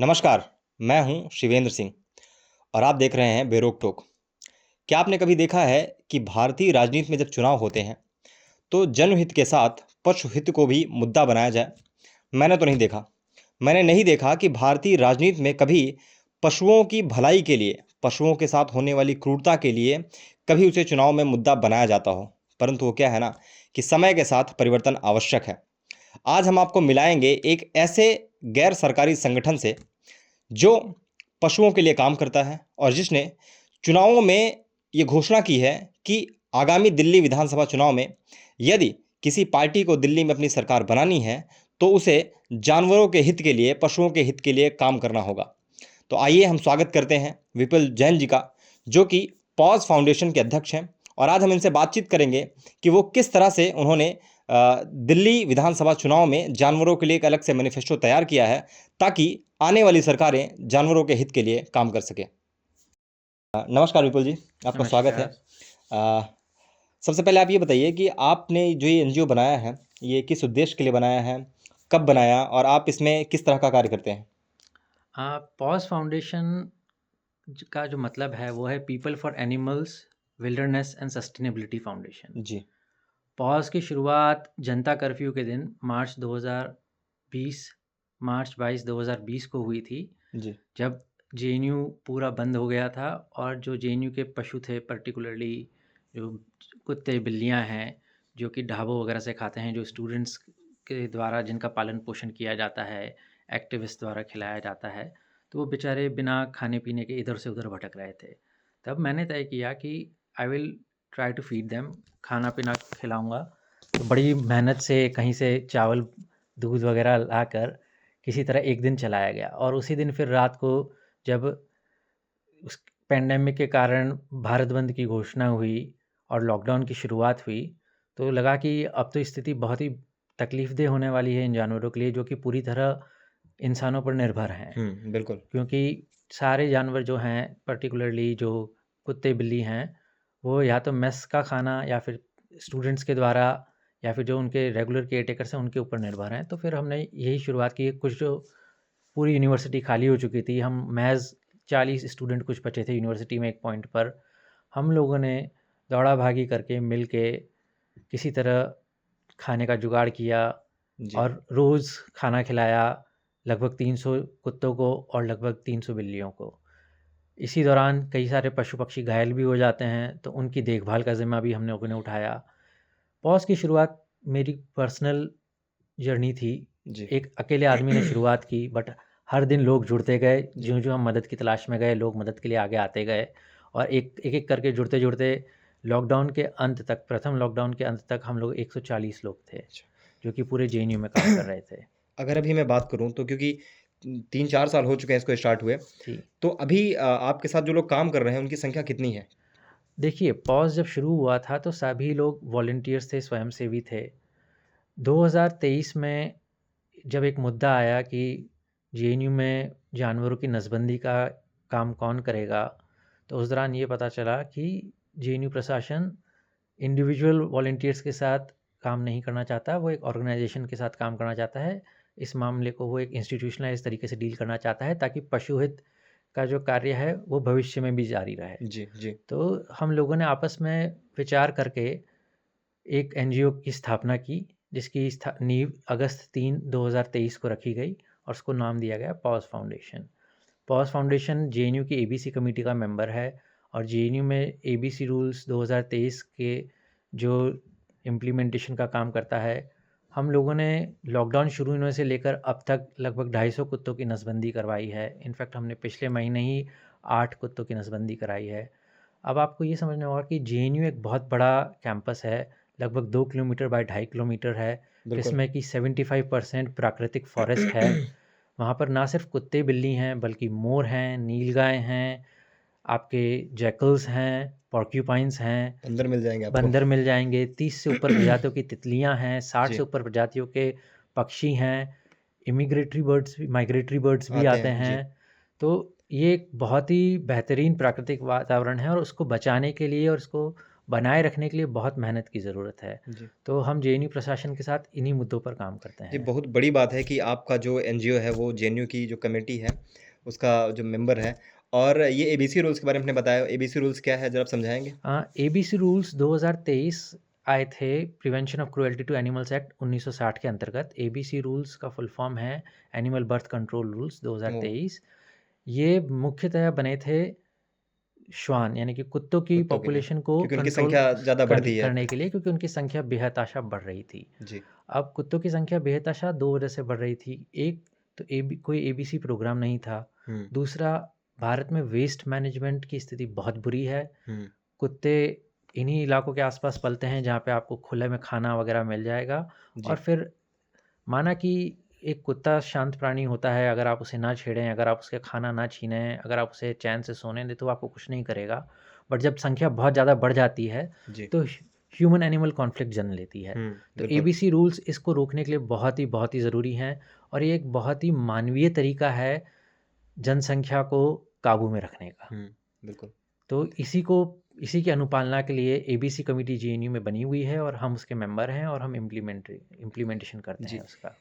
नमस्कार, मैं हूं शिवेंद्र सिंह और आप देख रहे हैं बेरोक टोक। क्या आपने कभी देखा है कि भारतीय राजनीति में जब चुनाव होते हैं, तो जनहित के साथ पशु हित को भी मुद्दा बनाया जाए? मैंने तो नहीं देखा। मैंने नहीं देखा कि भारतीय राजनीति में कभी पशुओं की भलाई के लिए, पशुओं के साथ होने वाली क्रूरता के लिए कभी उसे चुनाव में मुद्दा बनाया जाता हो। परंतु वो क्या है ना कि समय के साथ परिवर्तन आवश्यक है। आज हम आपको मिलाएंगे एक ऐसे गैर सरकारी संगठन से जो पशुओं के लिए काम करता है और जिसने चुनावों में ये घोषणा की है कि आगामी दिल्ली विधानसभा चुनाव में यदि किसी पार्टी को दिल्ली में अपनी सरकार बनानी है, तो उसे जानवरों के हित के लिए, पशुओं के हित के लिए काम करना होगा। तो आइए हम स्वागत करते हैं विपुल जैन जी का, जो कि पॉज फाउंडेशन के अध्यक्ष हैं। और आज हम इनसे बातचीत करेंगे कि वो किस तरह से उन्होंने दिल्ली विधानसभा चुनाव में जानवरों के लिए एक अलग से मैनिफेस्टो तैयार किया है, ताकि आने वाली सरकारें जानवरों के हित के लिए काम कर सके। नमस्कार विपुल जी, आपका स्वागत है। नमस्कार। सबसे पहले आप ये बताइए कि आपने जो ये एनजीओ बनाया है, ये किस उद्देश्य के लिए बनाया है, कब बनाया और आप इसमें किस तरह का कार्य करते हैं? पॉज फाउंडेशन का जो मतलब है वो है people for animals wilderness and sustainability foundation. जी। पॉज की शुरुआत जनता कर्फ्यू के दिन मार्च 22 2020 को हुई थी, जी। जब जेएनयू पूरा बंद हो गया था और जो जेएनयू के पशु थे, पर्टिकुलरली जो कुत्ते बिल्लियां हैं जो कि ढाबों वगैरह से खाते हैं, जो स्टूडेंट्स के द्वारा जिनका पालन पोषण किया जाता है, एक्टिविस्ट द्वारा खिलाया जाता है, तो वो बेचारे बिना खाने पीने के इधर से उधर भटक रहे थे। तब मैंने तय किया कि I will try to feed them, खाना पीना खिलाऊंगा। तो बड़ी मेहनत से कहीं से चावल दूध वगैरह लाकर किसी तरह एक दिन चलाया गया, और उसी दिन फिर रात को जब उस पैंडेमिक के कारण भारत बंद की घोषणा हुई और लॉकडाउन की शुरुआत हुई, तो लगा कि अब तो स्थिति बहुत ही तकलीफ़देह होने वाली है इन जानवरों के लिए, जो कि पूरी तरह इंसानों पर निर्भर हैं। बिल्कुल। क्योंकि सारे जानवर जो हैं, पर्टिकुलरली जो कुत्ते बिल्ली हैं, वो या तो मेस का खाना या फिर स्टूडेंट्स के द्वारा या फिर जो उनके रेगुलर केयरटेकर्स हैं उनके ऊपर निर्भर हैं। तो फिर हमने यही शुरुआत की। कुछ जो पूरी यूनिवर्सिटी खाली हो चुकी थी, हम महज़ 40 स्टूडेंट कुछ बचे थे यूनिवर्सिटी में एक पॉइंट पर। हम लोगों ने दौड़ा भागी करके मिल के किसी तरह खाने का जुगाड़ किया जी। और रोज़ खाना खिलाया लगभग 300 कुत्तों को और लगभग 300 बिल्लियों को। इसी दौरान कई सारे पशु पक्षी घायल भी हो जाते हैं, तो उनकी देखभाल का ज़िम्मा भी हम लोगों ने उठाया। पॉज़ की शुरुआत मेरी पर्सनल जर्नी थी। जी। एक अकेले आदमी ने शुरुआत की, बट हर दिन लोग जुड़ते गए। जी। ज्यों-ज्यों हम मदद की तलाश में गए, लोग मदद के लिए आगे आते गए और एक-एक करके जुड़ते-जुड़ते लॉकडाउन के अंत तक, प्रथम लॉकडाउन के अंत तक हम लोग 140 लोग थे, अच्छा। जो कि पूरे जेएनयू में काम कर रहे थे। अगर अभी मैं बात करूं तो क्योंकि 3-4 साल हो चुके हैं इसको स्टार्ट हुए, जी। तो अभी आपके साथ जो लोग काम कर रहे हैं उनकी संख्या कितनी है? देखिए, पॉज़ जब शुरू हुआ था तो सभी लोग वॉलंटियर्स थे, स्वयंसेवी थे। 2023 में जब एक मुद्दा आया कि जेएनयू में जानवरों की नसबंदी का काम कौन करेगा, तो उस दौरान ये पता चला कि जेएनयू प्रशासन इंडिविजुअल वॉलंटियर्स के साथ काम नहीं करना चाहता, वो एक ऑर्गेनाइजेशन के साथ काम करना चाहता है। इस मामले को वो एक इंस्टीट्यूशनलाइज़ तरीके से डील करना चाहता है, ताकि पशुहित का जो कार्य है वो भविष्य में भी जारी रहे। जी। जी। तो हम लोगों ने आपस में विचार करके एक एनजीओ की स्थापना की, जिसकी नींव अगस्त 3, 2023 को रखी गई और उसको नाम दिया गया pause foundation. Pause foundation JNU की एबीसी कमेटी का मेंबर है और जेएनयू में एबीसी रूल्स 2023 के जो इम्प्लीमेंटेशन का काम करता है। हम लोगों ने लॉकडाउन शुरू होने से लेकर अब तक लगभग 250 कुत्तों की नसबंदी करवाई है। इनफैक्ट हमने पिछले महीने ही 8 कुत्तों की नसबंदी कराई है। अब आपको ये समझना होगा कि जेएनयू एक बहुत बड़ा कैंपस है, लगभग 2 किलोमीटर बाय 2.5 किलोमीटर है, बिल्कुल। जिसमें कि 75% प्राकृतिक फॉरेस्ट है। वहाँ पर ना सिर्फ कुत्ते बिल्ली हैं, बल्कि मोर हैं, नीलगाय हैं, आपके जैकल्स हैं, पोर्क्यूपाइन्स हैं, अंदर मिल जाएँगे आपको। बंदर मिल जाएँगे, 30 से ऊपर प्रजातियों की तितलियाँ हैं, 60 जी। से ऊपर प्रजातियों के पक्षी हैं, इमिग्रेटरी बर्ड्स भी, माइग्रेटरी बर्ड्स भी आते आते हैं। हैं। जी। तो ये एक बहुत ही बेहतरीन प्राकृतिक वातावरण है और उसको बचाने के लिए और उसको बनाए रखने के लिए बहुत मेहनत की ज़रूरत है। जी। तो हम जेएनयू प्रशासन के साथ इन्हीं मुद्दों पर काम करते जी, हैं। बहुत बड़ी बात है कि आपका जो एनजीओ है वो जेएनयू की जो कमेटी है, उसका जो मेंबर है और ये एबीसी रूल्स के बारे में आपने बताया, एबीसी रूल्स क्या है ज़रा आप समझाएँगे? एबीसी रूल्स 2023 आए थे, prevention of cruelty to animals act 1960 के अंतर्गत। एबीसी रूल्स का फुल फॉर्म है animal birth control rules oh! 2023। ये मुख्यतः बने थे श्वान यानी कि कुत्तों की कुत्तों के लिए, पॉपुलेशन को क्योंकि उनकी कंट्रोल संख्या ज़्यादा बढ़ती है। करने के लिए, क्योंकि उनकी संख्या बेहताशा बढ़ रही थी। जी। अब कुत्तों की संख्या बेहताशा 2 वजह से बढ़ रही थी। एक तो कोई एबीसी प्रोग्राम नहीं था। हुँ, दूसरा, भारत में वेस्ट मैनेजमेंट की स्थिति बहुत बुरी है। हुँ, कुत्ते इन्हीं इलाकों के आस-पास पलते हैं जहाँ पे आपको खुले में खाना वगैरह मिल जाएगा, और जी। फिर माना कि एक कुत्ता शांत प्राणी होता है, अगर आप उसे ना छेड़ें, अगर आप उसके खाना ना छीनें, अगर आप उसे चैन से सोने दें, तो वो आपको कुछ नहीं करेगा। बट जब संख्या बहुत ज़्यादा बढ़ जाती है, जी। तो ह्यूमन एनिमल कॉन्फ्लिक्ट जन्म लेती है। हुँ, तो बिल्कुल। एबीसी रूल्स इसको रोकने के लिए बहुत ही ज़रूरी हैं, और ये एक बहुत ही मानवीय तरीका है जनसंख्या को काबू में रखने का। हुँ, बिल्कुल। तो इसी की अनुपालना के लिए एबीसी कमिटी जेएनयू में बनी हुई है, और हम उसके मेंबर हैं, और हम इम्प्लीमेंटेशन करते हैं जी। उसका।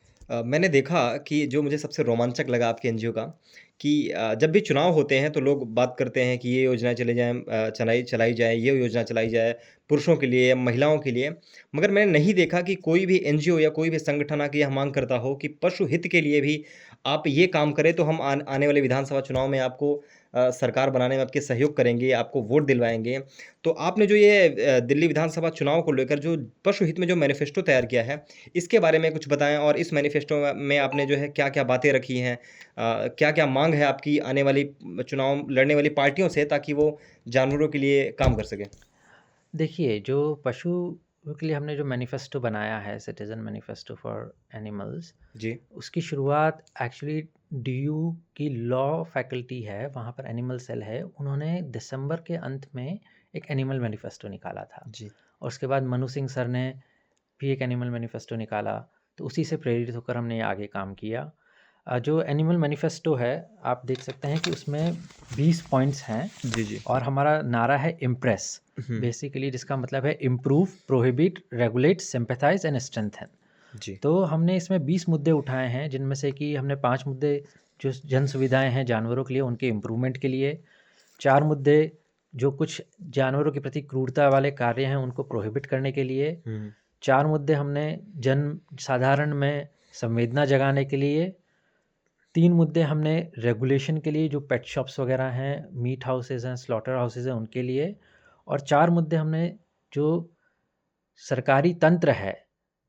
मैंने देखा कि जो मुझे सबसे रोमांचक लगा आपके एनजीओ का कि जब भी चुनाव होते हैं तो लोग बात करते हैं कि ये योजना चले जाएँ चलाई चलाई जाए, ये योजना चलाई जाए, पुरुषों के लिए, महिलाओं के लिए। मगर मैंने नहीं देखा कि कोई भी एनजीओ या कोई भी संगठन आके यह माँग करता हो कि पशु हित के लिए भी आप ये काम करें तो हम आने वाले विधानसभा चुनाव में आपको सरकार बनाने में आपके सहयोग करेंगे, आपको वोट दिलवाएँगे। तो आपने जो ये दिल्ली विधानसभा चुनाव को लेकर जो पशु हित में जो मैनिफेस्टो तैयार किया है, इसके बारे में कुछ बताएँ और इस मैनिफेस्टो में आपने जो है क्या-क्या बातें रखी हैं? क्या-क्या माँग है आपकी आने वाली चुनाव लड़ने वाली पार्टियों से ताकि वो जानवरों के लिए काम कर सकें? देखिए, जो पशु के लिए हमने जो मैनिफेस्टो बनाया है, सिटीज़न मैनिफेस्टो फॉर एनिमल्स, जी। उसकी शुरुआत एक्चुअली डीयू की लॉ फैकल्टी है, वहाँ पर एनिमल सेल है, उन्होंने दिसंबर के अंत में एक एनिमल मैनिफेस्टो निकाला था। जी। और उसके बाद मनु सिंह सर ने भी एक एनिमल मैनिफेस्टो निकाला, तो उसी से प्रेरित होकर हमने ये आगे काम किया। जो एनिमल मैनिफेस्टो है, आप देख सकते हैं कि उसमें 20 पॉइंट्स हैं, जी, जी। और हमारा नारा है इम्प्रेस, हुँ, बेसिकली जिसका मतलब है improve, prohibit, regulate, sympathize and strengthen. जी। तो हमने इसमें 20 मुद्दे उठाए हैं, जिनमें से कि हमने 5 मुद्दे जो जन सुविधाएँ हैं जानवरों के लिए, उनके इम्प्रूवमेंट के लिए, 4 मुद्दे जो कुछ जानवरों के प्रति क्रूरता वाले कार्य हैं, उनको प्रोहिबिट करने के लिए, हुँ, 4 मुद्दे हमने जन साधारण में संवेदना जगाने के लिए, 3 मुद्दे हमने रेगुलेशन के लिए, जो पेट शॉप्स वगैरह हैं, मीट हाउसेज़ हैं, स्लॉटर हाउसेज़ हैं, उनके लिए, और 4 मुद्दे हमने जो सरकारी तंत्र है,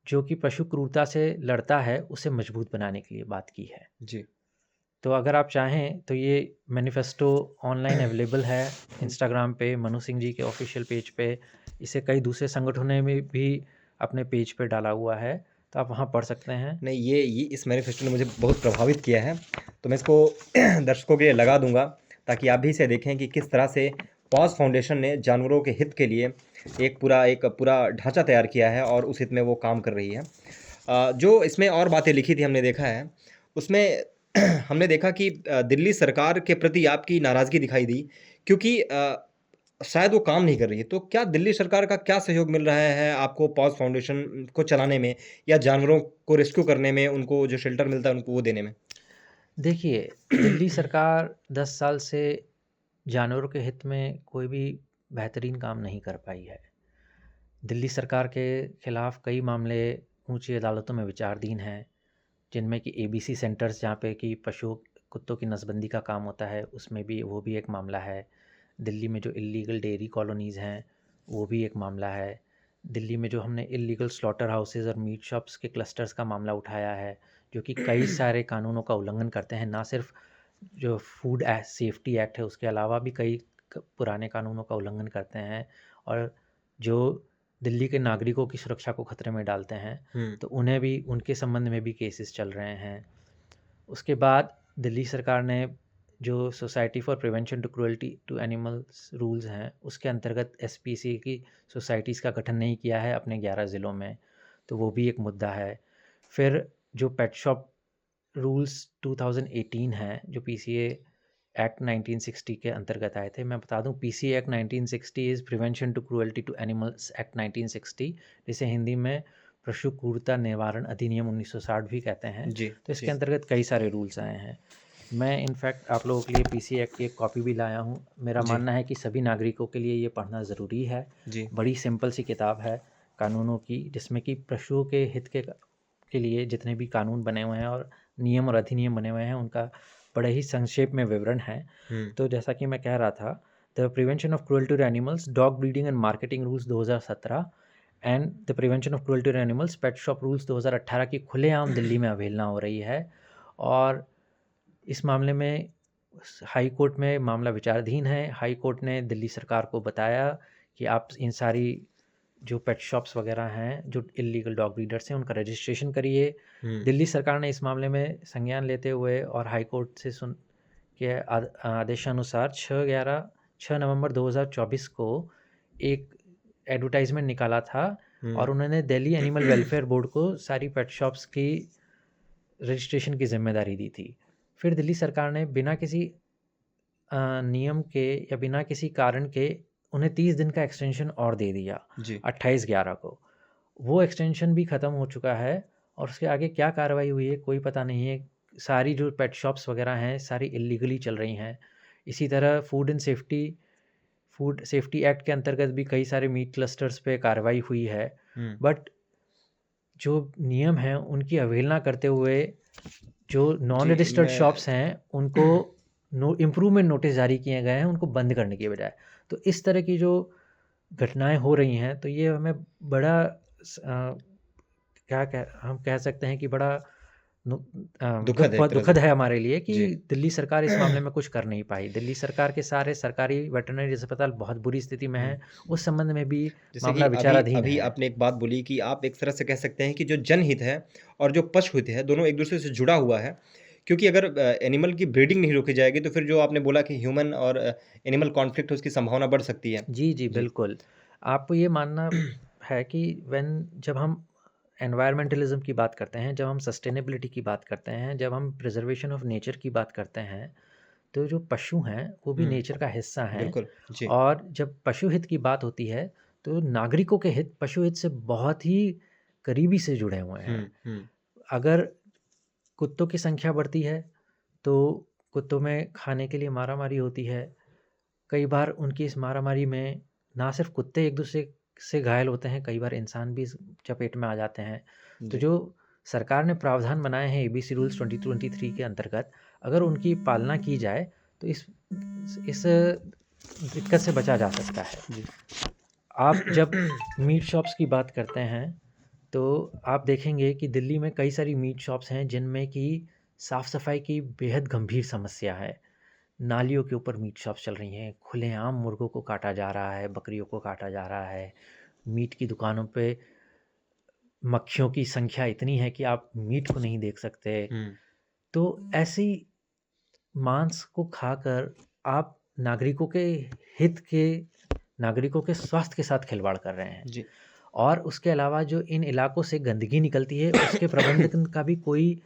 जो कि पशु क्रूरता से लड़ता है, उसे मजबूत बनाने के लिए बात की है। जी। तो अगर आप चाहें तो ये मैनिफेस्टो ऑनलाइन अवेलेबल है, इंस्टाग्राम पे, मनु सिंह जी के ऑफ़िशियल पेज पे। इसे कई दूसरे संगठनों ने भी अपने पेज पे डाला हुआ है, तो आप वहाँ पढ़ सकते हैं। नहीं, ये इस मैनिफेस्टो ने मुझे बहुत प्रभावित किया है, तो मैं इसको दर्शकों के लिए लगा दूँगा, ताकि आप भी इसे देखें कि किस तरह से पॉज़ फाउंडेशन ने जानवरों के हित के लिए एक पूरा ढाँचा तैयार किया है और उस हित में वो काम कर रही है। जो इसमें और बातें लिखी थी हमने देखा है, उसमें हमने देखा कि दिल्ली सरकार के प्रति आपकी नाराज़गी दिखाई दी क्योंकि शायद वो काम नहीं कर रही है। तो क्या दिल्ली सरकार का क्या सहयोग मिल रहा है आपको पॉज़ फाउंडेशन को चलाने में या जानवरों को रेस्क्यू करने में, उनको जो शेल्टर मिलता है, उनको वो देने में? देखिए, दिल्ली सरकार 10 साल से जानवरों के हित में कोई भी बेहतरीन काम नहीं कर पाई है। दिल्ली सरकार के खिलाफ़ कई मामले ऊँची अदालतों में विचाराधीन हैं, जिनमें कि एबीसी सेंटर्स जहाँ पे कि कुत्तों की नसबंदी का काम होता है, उसमें भी वो भी एक मामला है। दिल्ली में जो इल्लीगल डेयरी कॉलोनीज़ हैं, वो भी एक मामला है। दिल्ली में जो हमने इल्लीगल स्लॉटर हाउसेज़ और मीट शॉप्स के क्लस्टर्स का मामला उठाया है, जो कि कई सारे कानूनों का उल्लंघन करते हैं, ना सिर्फ़ जो फूड सेफ्टी एक्ट है, उसके अलावा भी कई पुराने कानूनों का उल्लंघन करते हैं, और जो दिल्ली के नागरिकों की सुरक्षा को खतरे में डालते हैं, हुँ, तो उन्हें भी, उनके संबंध में भी केसेस चल रहे हैं। उसके बाद दिल्ली सरकार ने जो society for prevention to cruelty to animals rules हैं, उसके अंतर्गत एसपीसी की सोसाइटीज़ का गठन नहीं किया है अपने 11 ज़िलों में, तो वो भी एक मुद्दा है। फिर जो पेट शॉप रूल्स 2018 हैं, जो पीसीए एक्ट 1960 के अंतर्गत आए थे। मैं बता दूं, PC act 1960 is prevention to cruelty to animals act 1960, जिसे हिंदी में पशु क्रूरता निवारण अधिनियम 1960 भी कहते हैं। जी, तो इसके जी, अंतर्गत कई सारे रूल्स आए हैं। मैं इनफैक्ट आप लोगों के लिए पीसी एक्ट की एक कॉपी भी लाया हूँ। मेरा जी, मानना है कि सभी नागरिकों के लिए ये पढ़ना ज़रूरी है। जी, बड़ी सिंपल सी किताब है कानूनों की, जिसमें कि पशुओं के हित के लिए जितने भी कानून बने हुए हैं और नियम और अधिनियम बने हुए हैं, उनका बड़े ही संक्षेप में विवरण है। हुँ, तो जैसा कि मैं कह रहा था, the prevention of cruelty to animals, dog breeding and marketing rules 2017 and the prevention of cruelty to animals pet shop rules 2018 की खुलेआम दिल्ली में अवहेलना हो रही है। और इस मामले में हाई कोर्ट में मामला विचाराधीन है। हाई कोर्ट ने दिल्ली सरकार को बताया कि आप इन सारी जो पेट शॉप्स वगैरह हैं, जो इल्लीगल डॉग ब्रीडर्स हैं, उनका रजिस्ट्रेशन करिए। हुँ, दिल्ली सरकार ने इस मामले में संज्ञान लेते हुए और हाई कोर्ट से सुन के आदेशानुसार 6 नवंबर 2024 को एक एडवर्टाइजमेंट निकाला था हुँ, और उन्होंने दिल्ली एनिमल वेलफेयर बोर्ड को सारी पेट शॉप्स की रजिस्ट्रेशन की जिम्मेदारी दी थी। फिर दिल्ली सरकार ने बिना किसी नियम के या बिना किसी कारण के उन्हें 30 दिन का एक्सटेंशन और दे दिया, जी, 28/11 को। वो एक्सटेंशन भी ख़त्म हो चुका है और उसके आगे क्या कार्रवाई हुई है कोई पता नहीं है। सारी जो पेट शॉप्स वगैरह हैं, सारी इल्लीगली चल रही हैं। इसी तरह फूड सेफ्टी एक्ट के अंतर्गत भी कई सारे मीट क्लस्टर्स पे कार्रवाई हुई है। हुँ, बट जो नियम हैं उनकी अवहेलना करते हुए जो नॉन जी, रजिस्टर्ड मैं शॉप्स हैं उनको इम्प्रूवमेंट नोटिस जारी किए गए हैं उनको बंद करने के बजाय। तो इस तरह की जो घटनाएं हो रही हैं, तो ये हमें बड़ा क्या कह हम कह सकते हैं कि बड़ा दुखद है एक तरह से। दुखद है हमारे लिए कि जी। दिल्ली सरकार इस मामले में कुछ कर नहीं पाई। दिल्ली सरकार के सारे सरकारी वेटरनरी अस्पताल बहुत बुरी स्थिति में हुँ। हैं। उस संबंध में भी जैसे कि मामला अभी विचाराधीन अभी है। आपने एक बात बोली कि आप एक तरह से कह सकते हैं कि जो जनहित है और जो पशुहित है, दोनों एक-दूसरे से जुड़ा हुआ है। क्योंकि अगर एनिमल की ब्रीडिंग नहीं रोकी जाएगी, तो फिर जो आपने बोला कि ह्यूमन और एनिमल कॉन्फ्लिक्ट उसकी संभावना बढ़ सकती है। जी, जी, जी। बिल्कुल। आपको ये मानना है कि जब हम एनवायरमेंटलिज़्म की बात करते हैं, जब हम सस्टेनेबिलिटी की बात करते हैं, जब हम प्रिज़र्वेशन ऑफ नेचर की बात करते हैं, तो जो पशु हैं, वो भी हुँ, नेचर का हिस्सा हैं। बिल्कुल। जी। और जब पशु हित की बात होती है, तो नागरिकों के हित पशु हित से बहुत ही करीबी से जुड़े हुए हुँ, हैं। हुँ। अगर कुत्तों की संख्या बढ़ती है, तो कुत्तों में खाने के लिए मारा-मारी होती है। कई बार उनकी इस मारामारी में ना सिर्फ कुत्ते एक-दूसरे से घायल होते हैं, कई बार इंसान भी इस चपेट में आ जाते हैं। तो जी। जो सरकार ने प्रावधान बनाए हैं एबीसी रूल्स 2023 के अंतर्गत, अगर उनकी पालना की जाए, तो इस दिक्कत से बचा जा सकता है। जी। आप जब मीट शॉप्स की बात करते हैं, तो आप देखेंगे कि दिल्ली में कई सारी मीट शॉप्स हैं, जिनमें कि साफ-सफाई की बेहद गंभीर समस्या है। नालियों के ऊपर मीट शॉप्स चल रही हैं, खुलेआम मुर्गों को काटा जा रहा है, बकरियों को काटा जा रहा है। मीट की दुकानों पे मक्खियों की संख्या इतनी है कि आप मीट को नहीं देख सकते। हुँ, तो ऐसी मांस को खाकर आप नागरिकों के हित के नागरिकों के स्वास्थ्य के साथ खिलवाड़ कर रहे हैं। जी। और उसके अलावा जो इन इलाकों से गंदगी निकलती है, उसके प्रबंधन का भी कोई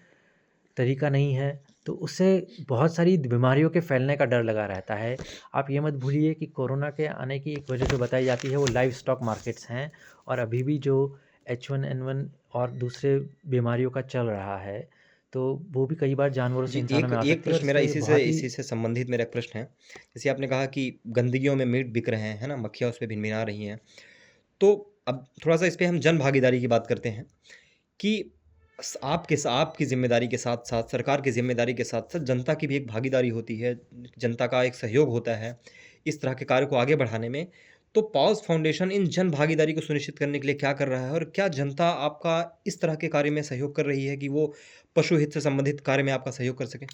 तरीका नहीं है, तो उससे बहुत सारी बीमारियों के फैलने का डर लगा रहता है। आप ये मत भूलिए कि कोरोना के आने की एक वजह जो बताई जाती है वो लाइव स्टॉक मार्केट्स हैं और अभी भी जो H1N1 और दूसरे बीमारियों का चल रहा है, तो वो भी कई बार जानवरों से जी, इंसानों एक में आ एक सकती है और प्रश्न मेरा इससे बहुत ही इसी से संबंधित मेरा एक प्रश्न है। जैसे आपने कहा कि गंदगियों में मीट बिक रहे हैं, है ना? मक्खियाँ उसपे भिनभिना रही हैं। तो अब थोड़ा-सा इस पे हम जन भागीदारी की बात करते हैं कि आपकी ज़िम्मेदारी के साथ-साथ, सरकार की ज़िम्मेदारी के साथ-साथ जनता की भी एक भागीदारी होती है, जनता का एक सहयोग होता है, इस तरह के कार्य को आगे बढ़ाने में। तो पॉज़ फाउंडेशन इन जन भागीदारी को सुनिश्चित करने के लिए क्या कर रहा है? और क्या जनता आपका इस तरह के कार्य में सहयोग कर रही है कि वो पशु हित से संबंधित कार्य में आपका सहयोग कर सकें?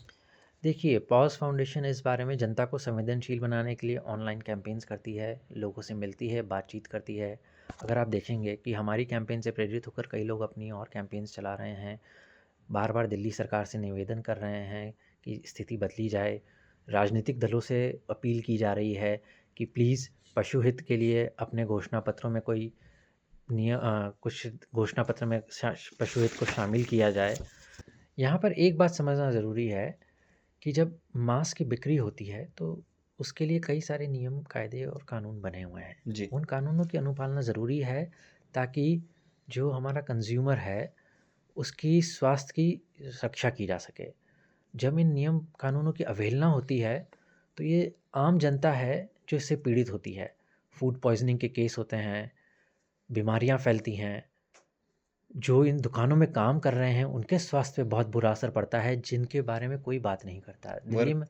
देखिए, पॉज़ फाउंडेशन इस बारे में जनता को संवेदनशील बनाने के लिए ऑनलाइन कैंपेन्स करती है, लोगों से मिलती है, बातचीत करती है। अगर आप देखेंगे कि हमारी कैंपेन से प्रेरित होकर कई लोग अपनी और कैंपेन्स चला रहे हैं, बार-बार दिल्ली सरकार से निवेदन कर रहे हैं कि स्थिति बदली जाए। राजनीतिक दलों से अपील की जा रही है कि प्लीज़ पशु हित के लिए अपने घोषणा पत्रों में कुछ घोषणा पत्र में पशु हित को शामिल किया जाए। यहाँ पर एक बात समझना ज़रूरी है कि जब मांस की बिक्री होती है तो उसके लिए कई सारे नियम, कायदे और कानून बने हुए हैं। जी, उन कानूनों की अनुपालना ज़रूरी है ताकि जो हमारा कंज़्यूमर है, उसकी स्वास्थ्य की रक्षा की जा सके। जब इन नियम कानूनों की अवहेलना होती है, तो ये आम जनता है जो इससे पीड़ित होती है। फूड पॉइज़निंग के केस होते हैं, बीमारियाँ फैलती हैं। जो इन दुकानों में काम कर रहे हैं, उनके स्वास्थ्य पे बहुत बुरा असर पड़ता है, जिनके बारे में कोई बात नहीं करता है। मगर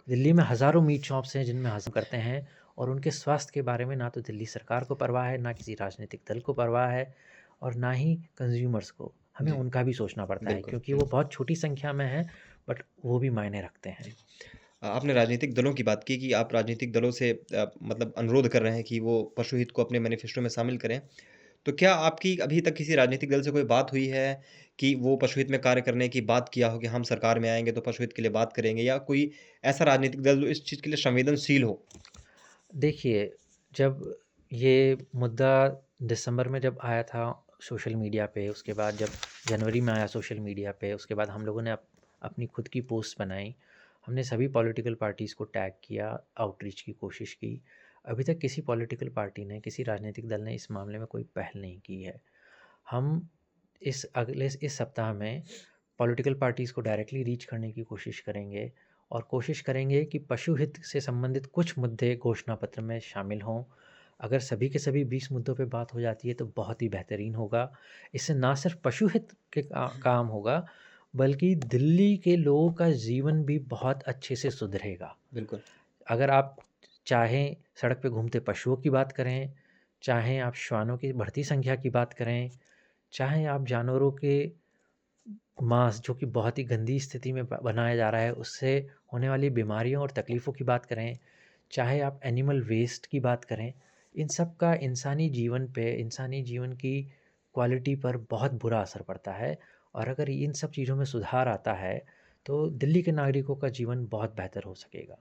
दिल्ली में हज़ारों मीट शॉप्स हैं जिनमें हज़म करते हैं और उनके स्वास्थ्य के बारे में ना तो दिल्ली सरकार को परवाह है, ना किसी राजनीतिक दल को परवाह है और ना ही कंज़्यूमर्स को। हमें जी, उनका भी सोचना पड़ता है बिल्कुल। क्योंकि वो बहुत छोटी संख्या में हैं, बट वो भी मायने रखते हैं। जी। आपने राजनीतिक दलों की बात की कि आप राजनीतिक दलों से मतलब अनुरोध कर रहे हैं कि वो पशु हित को अपने मैनिफेस्टो में शामिल करें। तो क्या आपकी अभी तक किसी राजनीतिक दल से कोई बात हुई है कि वो पशु हित में कार्य करने की बात किया हो कि हम सरकार में आएँगे तो पशु हित के लिए बात करेंगे या कोई ऐसा राजनीतिक दल जो इस चीज़ के लिए संवेदनशील हो? देखिए, जब ये मुद्दा दिसंबर में जब आया था सोशल मीडिया पे, उसके बाद जब जनवरी में आया सोशल मीडिया पे, उसके बाद हम लोगों ने अपनी खुद की पोस्ट बनाई। हमने सभी पॉलिटिकल पार्टीज़ को टैग किया, आउटरीच की कोशिश की। अभी तक किसी पॉलिटिकल पार्टी ने, किसी राजनीतिक दल ने इस मामले में कोई पहल नहीं की है। हम इस सप्ताह में पॉलिटिकल पार्टीज़ को डायरेक्टली रीच करने की कोशिश करेंगे और कोशिश करेंगे कि पशु हित से संबंधित कुछ मुद्दे घोषणा पत्र में शामिल हों। अगर सभी के सभी 20 मुद्दों पे बात हो जाती है तो बहुत ही बेहतरीन होगा। इससे ना सिर्फ पशु हित के काम होगा, बल्कि दिल्ली के लोगों का जीवन भी बहुत अच्छे से सुधरेगा। बिल्कुल। अगर आप चाहें सड़क पे घूमते पशुओं की बात करें, चाहें आप श्वानों की बढ़ती संख्या की बात करें, चाहें आप जानवरों के मांस जो कि बहुत ही गंदी स्थिति में बनाया जा रहा है, उससे होने वाली बीमारियों और तकलीफ़ों की बात करें, चाहे आप एनिमल वेस्ट की बात करें, इन सब का इंसानी जीवन पे, इंसानी जीवन की क्वालिटी पर बहुत बुरा असर पड़ता है और अगर इन सब चीज़ों में सुधार आता है, तो दिल्ली के नागरिकों का जीवन बहुत बेहतर हो सकेगा।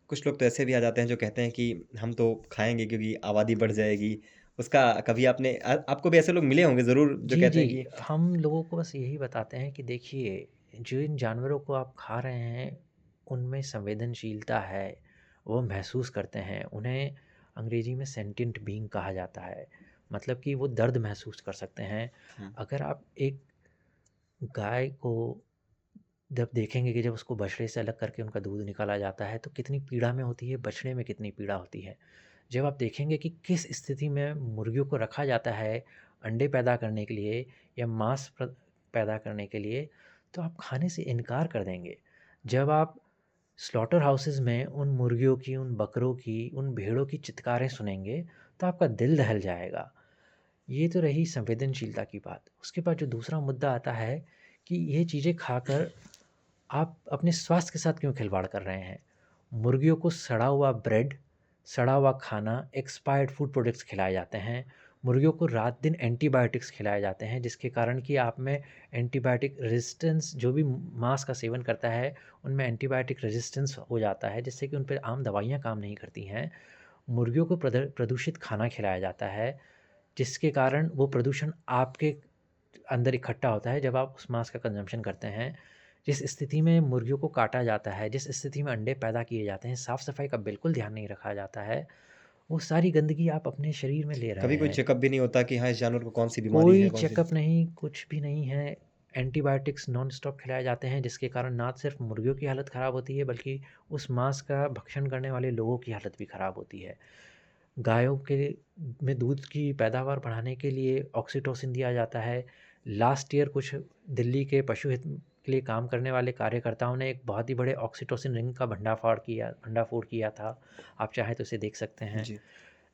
कुछ लोग तो ऐसे भी आ जाते हैं जो कहते हैं कि हम तो खाएँगे क्योंकि आबादी बढ़ जाएगी। उसका कभी आपको भी ऐसे लोग मिले होंगे ज़रूर जो जी, कहते जी। हैं कि हम लोगों को बस यही बताते हैं कि देखिए, जो इन जानवरों को आप खा रहे हैं, उनमें संवेदनशीलता है, वो महसूस करते हैं। उन्हें अंग्रेजी में सेंटिएंट बीइंग कहा जाता है। मतलब कि वो दर्द महसूस कर सकते हैं। हुँ, अगर आप एक गाय को जब देखेंगे कि जब उसको बछड़े से अलग करके उनका दूध निकाला जाता है, तो कितनी पीड़ा में होती है, बछड़े में कितनी पीड़ा होती है। जब आप देखेंगे कि किस स्थिति में मुर्गियों को रखा जाता है अंडे पैदा करने के लिए या मांस पैदा करने के लिए, तो आप खाने से इनकार कर देंगे। जब आप स्लॉटर हाउसेस में उन मुर्गियों की, उन बकरों की, उन भेड़ों की चित्कारें सुनेंगे, तो आपका दिल दहल जाएगा। ये तो रही संवेदनशीलता की बात। उसके बाद जो दूसरा मुद्दा आता है कि ये चीज़ें खाकर आप अपने स्वास्थ्य के साथ क्यों खिलवाड़ कर रहे हैं? मुर्गियों को सड़ा हुआ ब्रेड, सड़ा हुआ खाना, एक्सपायर्ड फूड प्रोडक्ट्स खिलाए जाते हैं। मुर्गियों को रात-दिन एंटीबायोटिक्स खिलाए जाते हैं, जिसके कारण कि आप में एंटीबायोटिक रेज़िस्टेंस जो भी मांस का सेवन करता है, उनमें एंटीबायोटिक रेज़िस्टेंस हो जाता है, जिससे कि उन पे आम दवाइयाँ काम नहीं करती हैं। मुर्गियों को प्रदूषित खाना खिलाया जाता है, जिसके कारण वो प्रदूषण आपके अंदर इकट्ठा होता है जब आप उस मांस का कंज़म्पशन करते हैं। जिस स्थिति में मुर्गियों को काटा जाता है, जिस स्थिति में अंडे पैदा किए जाते हैं, साफ़-सफ़ाई का बिल्कुल ध्यान नहीं रखा जाता है, वो सारी गंदगी आप अपने शरीर में ले रहे कभी कोई हैं। चेकअप भी नहीं होता कि हाँ, इस जानवर को कौन-सी बीमारी कोई है, कौन-सी चेकअप नहीं, कुछ भी नहीं है। एंटीबायोटिक्स नॉन स्टॉप खिलाए जाते हैं, जिसके कारण ना सिर्फ़ मुर्गियों की हालत ख़राब होती है, बल्कि उस मांस का भक्षण करने वाले लोगों की हालत भी ख़राब होती है। गायों के में दूध की पैदावार बढ़ाने के लिए ऑक्सीटोसिन दिया जाता है। लास्ट ईयर कुछ दिल्ली के पशु हित के लिए काम करने वाले कार्यकर्ताओं ने एक बहुत ही बड़े ऑक्सीटोसिन रिंग का भंडाफोड़ किया था। आप चाहें तो इसे देख सकते हैं। जी,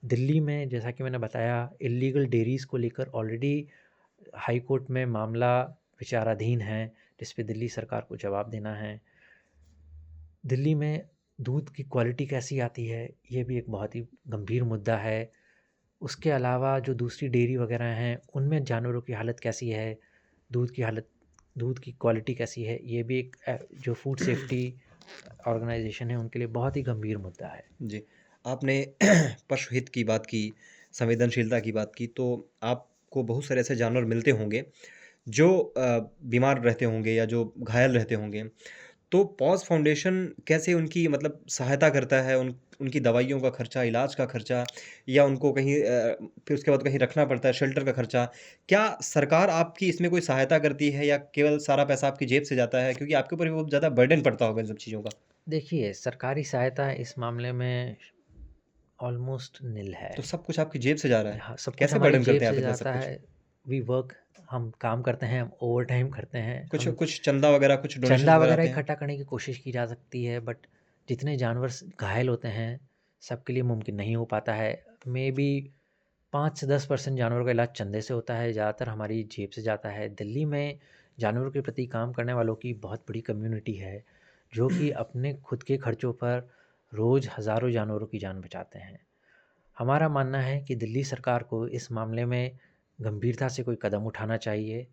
दिल्ली में जैसा कि मैंने बताया इल्लीगल डेयरीज़ को लेकर ऑलरेडी हाई कोर्ट में मामला विचाराधीन है, जिस पे दिल्ली सरकार को जवाब देना है। दिल्ली में दूध की क्वालिटी कैसी आती है, ये भी एक बहुत ही गंभीर मुद्दा है। उसके अलावा जो दूसरी डेयरी वगैरह हैं, उनमें जानवरों की हालत कैसी है, दूध की हालत दूध की क्वालिटी कैसी है, ये भी एक जो फूड सेफ्टी ऑर्गेनाइज़ेशन है, उनके लिए बहुत ही गंभीर मुद्दा है। जी। आपने पशु हित की बात की, संवेदनशीलता की बात की, तो आपको बहुत सारे ऐसे जानवर मिलते होंगे जो बीमार रहते होंगे या जो घायल रहते होंगे। तो पॉज़ फाउंडेशन कैसे उनकी मतलब सहायता करता है? उनकी दवाइयों का खर्चा, इलाज का खर्चा या उनको कहीं फिर उसके बाद कहीं रखना पड़ता है, शेल्टर का खर्चा। क्या सरकार आपकी इसमें कोई सहायता करती है या केवल सारा पैसा आपकी जेब से जाता है? क्योंकि आपके ऊपर भी बहुत ज़्यादा बर्डन पड़ता होगा इन सब चीज़ों का। देखिए, सरकारी सहायता इस मामले में ऑलमोस्ट निल है। तो सब कुछ आपकी जेब से जा रहा है। हाँ, सब कुछ कैसे हमारी बर्डन जेब करते हैं आप से इतना सब जाता कुछ? है। वी वर्क, हम काम करते हैं, हम ओवरटाइम करते हैं, कुछ हम कुछ चंदा वगैरह, कुछ डोनेशंस चंदा वगैरह वगैरह आते हैं? इकट्ठा करने की कोशिश की जा सकती है, बट जितने जानवर घायल होते हैं, सबके लिए मुमकिन नहीं हो पाता है। मे बी 5 से 10% जानवरों का इलाज चंदे से होता है, ज़्यादातर हमारी जेब से जाता है। दिल्ली में जानवरों के प्रति काम करने वालों की बहुत बड़ी कम्युनिटी है, जो कि अपने खुद के खर्चों पर रोज़ हज़ारों जानवरों की जान बचाते हैं। हमारा मानना है कि दिल्ली सरकार को इस मामले में गंभीरता से कोई कदम उठाना चाहिए।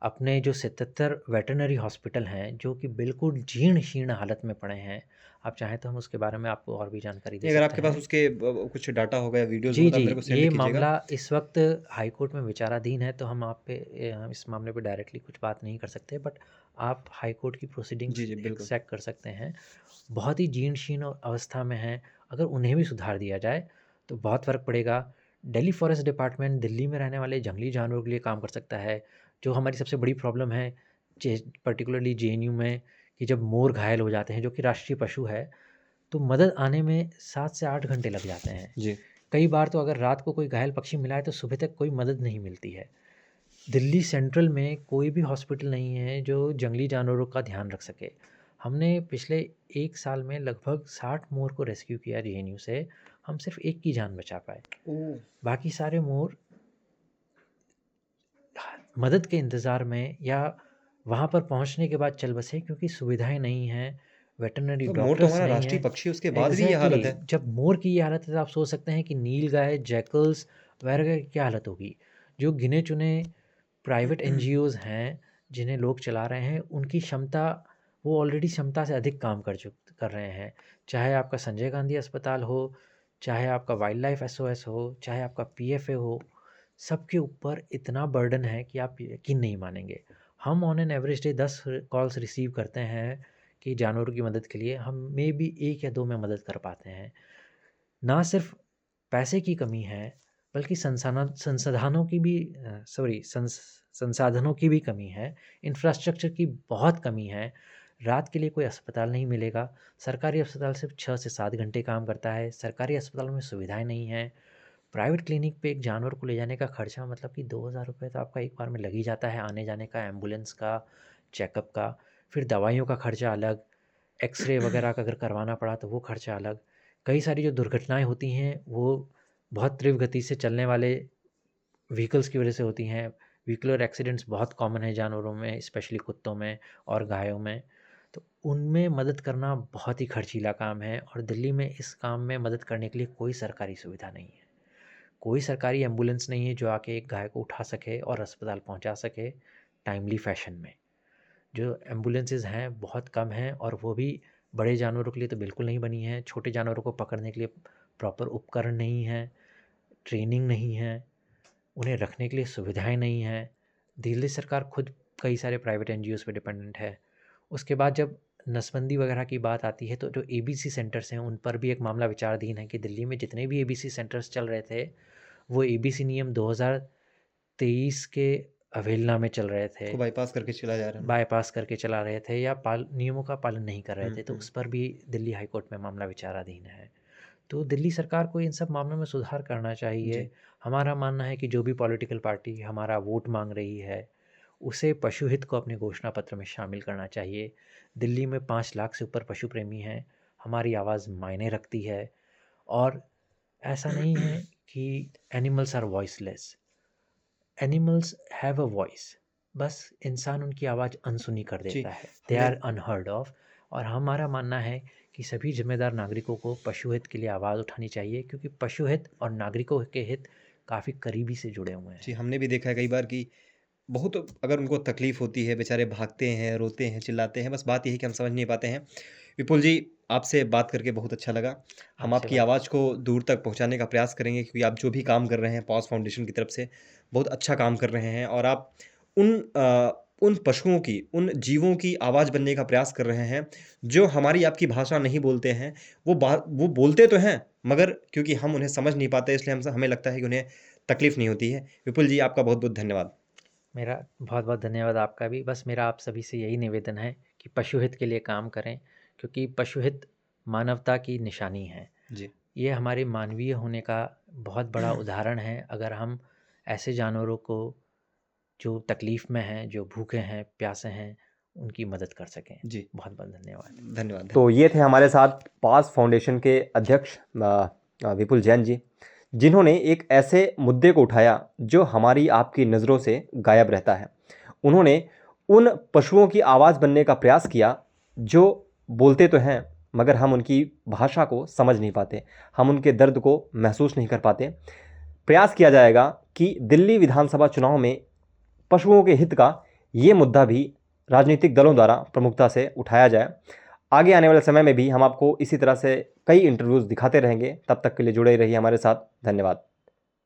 अपने जो 77 वेटरनरी हॉस्पिटल हैं, जो कि बिल्कुल जीर्ण-शीर्ण हालत में पड़े हैं, आप चाहें तो हम उसके बारे में आपको और भी जानकारी दे नहीं, अगर सकते आपके पास हैं। उसके कुछ डाटा होगा या वीडियोज़ जी, होगा तो जी, आप मेरे को सेंड ये कीजिएगा। मामला इस वक़्त हाई कोर्ट में विचाराधीन है, तो हम आप पे इस मामले पे डायरेक्टली कुछ बात नहीं कर सकते, बट आप हाई कोर्ट की जी, प्रोसीडिंग्स जी, बिल्कुल। एक्सपेक्ट कर सकते हैं। बहुत ही जीर्ण-शीर्ण अवस्था में हैं, अगर उन्हें भी सुधार दिया जाए, तो बहुत फ़र्क पड़ेगा। दिल्ली फ़ॉरेस्ट डिपार्टमेंट दिल्ली में रहने वाले जंगली जानवरों के लिए काम कर सकता है। जो हमारी सबसे बड़ी प्रॉब्लम है, जे पर्टिकुलरली जेएनयू में, कि जब मोर घायल हो जाते हैं, जो कि राष्ट्रीय पशु है, तो मदद आने में 7 से 8 घंटे लग जाते हैं। जी। कई बार तो अगर रात को कोई घायल पक्षी मिला है, तो सुबह तक कोई मदद नहीं मिलती है। दिल्ली सेंट्रल में कोई भी हॉस्पिटल नहीं है जो जंगली जानवरों का ध्यान रख सके। हमने पिछले 1 साल में लगभग 60 मोर को रेस्क्यू किया जेएनयू से, हम सिर्फ़ 1 की जान बचा पाए। ओह! बाकी सारे मोर मदद के इंतज़ार में या वहाँ पर पहुँचने के बाद चल बसे, क्योंकि सुविधाएँ नहीं हैं, वेटरनरी तो मोर तो डॉक्टर्स हमारा नहीं राष्ट्रीय हैं। पक्षी है, उसके बाद भी ये एग्ज़ैक्टली, हालत है। जब मोर की ये हालत है, तो आप सोच सकते हैं कि नीलगाय, जैकल्स वगैरह की क्या हालत होगी। जो गिने-चुने प्राइवेट एनजीओज़ हैं, जिन्हें लोग चला रहे हैं, उनकी क्षमता, वो ऑलरेडी क्षमता से अधिक काम कर रहे हैं। चाहे आपका संजय गांधी अस्पताल हो, चाहे आपका वाइल्ड लाइफ एसओएस हो, चाहे आपका पीएफए हो, सबके ऊपर इतना बर्डन है कि आप यकीन नहीं मानेंगे। हम on an average day 10 calls receive करते हैं कि जानवरों की मदद के लिए, हम मे बी 1 या 2 में मदद कर पाते हैं। ना सिर्फ पैसे की कमी है, बल्कि संसाधनों की भी संसाधनों की भी कमी है, इंफ्रास्ट्रक्चर की बहुत कमी है। रात के लिए कोई अस्पताल नहीं मिलेगा। सरकारी अस्पताल सिर्फ 6 से 7 घंटे काम करता है। सरकारी अस्पतालों में सुविधाएँ नहीं हैं। प्राइवेट क्लिनिक पे एक जानवर को ले जाने का खर्चा, मतलब कि 2,000 रुपये तो आपका एक बार में लग ही जाता है, आने-जाने का, एम्बुलेंस का, चेकअप का, फिर दवाइयों का खर्चा अलग, एक्स-रे वगैरह का अगर करवाना पड़ा तो वो खर्चा अलग। कई सारी जो दुर्घटनाएँ होती हैं, वो बहुत तीव्र गति से चलने वाले व्हीकल्स की वजह से होती हैं। व्हीकुलर एक्सीडेंट्स बहुत कॉमन है जानवरों में, स्पेशली कुत्तों में और गायों में। तो उनमें मदद करना बहुत ही खर्चीला काम है, और दिल्ली में इस काम में मदद करने के लिए कोई सरकारी सुविधा नहीं है। कोई सरकारी एम्बुलेंस नहीं है जो आके एक गाय को उठा सके और अस्पताल पहुंचा सके टाइमली फैशन में। जो एम्बुलेंसेस हैं बहुत कम हैं, और वो भी बड़े जानवरों के लिए तो बिल्कुल नहीं बनी हैं। छोटे जानवरों को पकड़ने के लिए प्रॉपर उपकरण नहीं है, ट्रेनिंग नहीं है, उन्हें रखने के लिए सुविधाएं नहीं हैं। दिल्ली सरकार खुद कई सारे प्राइवेट एनजीओज़ पे डिपेंडेंट है। उसके बाद जब नसबंदी वगैरह की बात आती है, तो जो एबीसी सेंटर्स हैं, उन पर भी एक मामला विचाराधीन है कि दिल्ली में जितने भी एबीसी सेंटर्स चल रहे थे, वो एबीसी नियम 2023 के अवहेलना में चल रहे थे, को बाईपास करके चला जा रहा है। बायपास करके चला रहे थे, या नियमों का पालन नहीं कर रहे थे, तो हुँ। उस पर भी दिल्ली हाई कोर्ट में मामला विचाराधीन है। तो दिल्ली सरकार को इन सब मामलों में सुधार करना चाहिए। जी। हमारा मानना है कि जो भी पॉलिटिकल पार्टी हमारा वोट मांग रही है, उसे पशु हित को अपने घोषणा पत्र में शामिल करना चाहिए। दिल्ली में 5 लाख से ऊपर पशु प्रेमी हैं, हमारी आवाज़ मायने रखती है, और ऐसा नहीं है कि animals are voiceless, animals have a voice, बस इंसान उनकी आवाज़ अनसुनी कर जी, देता है, दे हमने आर अनहर्ड ऑफ। और हमारा मानना है कि सभी जिम्मेदार नागरिकों को पशु हित के लिए आवाज़ उठानी चाहिए, क्योंकि पशु हित और नागरिकों के हित काफ़ी करीबी से जुड़े हुए जी, हैं। हमने भी देखा है कई बार कि बहुत अगर उनको तकलीफ़ होती है, बेचारे भागते हैं, रोते हैं, चिल्लाते हैं, बस बात ये है कि हम समझ नहीं पाते हैं। विपुल जी, आपसे बात करके बहुत अच्छा लगा। हम आपसे आपकी बात आवाज़ को दूर तक पहुँचाने का प्रयास करेंगे क्योंकि आप जो भी काम कर रहे हैं पॉज़ फाउंडेशन की तरफ से, बहुत अच्छा काम कर रहे हैं और आप उन उन पशुओं की, उन जीवों की आवाज़ बनने का प्रयास कर रहे हैं, जो हमारी आपकी भाषा नहीं बोलते हैं। वो बोलते तो हैं, मगर क्योंकि हम उन्हें समझ नहीं पाते, इसलिए हमें लगता है कि उन्हें तकलीफ़ नहीं होती है। विपुल जी, आपका बहुत-बहुत धन्यवाद। मेरा बहुत-बहुत धन्यवाद आपका भी। बस मेरा आप सभी से यही निवेदन है कि पशु हित के लिए काम करें, क्योंकि पशु हित मानवता की निशानी है। जी। ये हमारे मानवीय होने का बहुत बड़ा उदाहरण है। अगर हम ऐसे जानवरों को जो तकलीफ़ में हैं, जो भूखे हैं, प्यासे हैं, उनकी मदद कर सकें। जी। बहुत-बहुत धन्यवाद। धन्यवाद। तो ये थे हमारे साथ पास फाउंडेशन के अध्यक्ष विपुल जैन जी, जिन्होंने एक ऐसे मुद्दे को उठाया जो हमारी आपकी नज़रों से गायब रहता है। उन्होंने उन पशुओं की आवाज़ बनने का प्रयास किया जो बोलते तो हैं, मगर हम उनकी भाषा को समझ नहीं पाते, हम उनके दर्द को महसूस नहीं कर पाते। प्रयास किया जाएगा कि दिल्ली विधानसभा चुनाव में पशुओं के हित का ये मुद्दा भी राजनीतिक दलों द्वारा प्रमुखता से उठाया जाए। आगे आने वाले समय में भी हम आपको इसी तरह से कई इंटरव्यूज़ दिखाते रहेंगे। तब तक के लिए जुड़े रहिए हमारे साथ। धन्यवाद।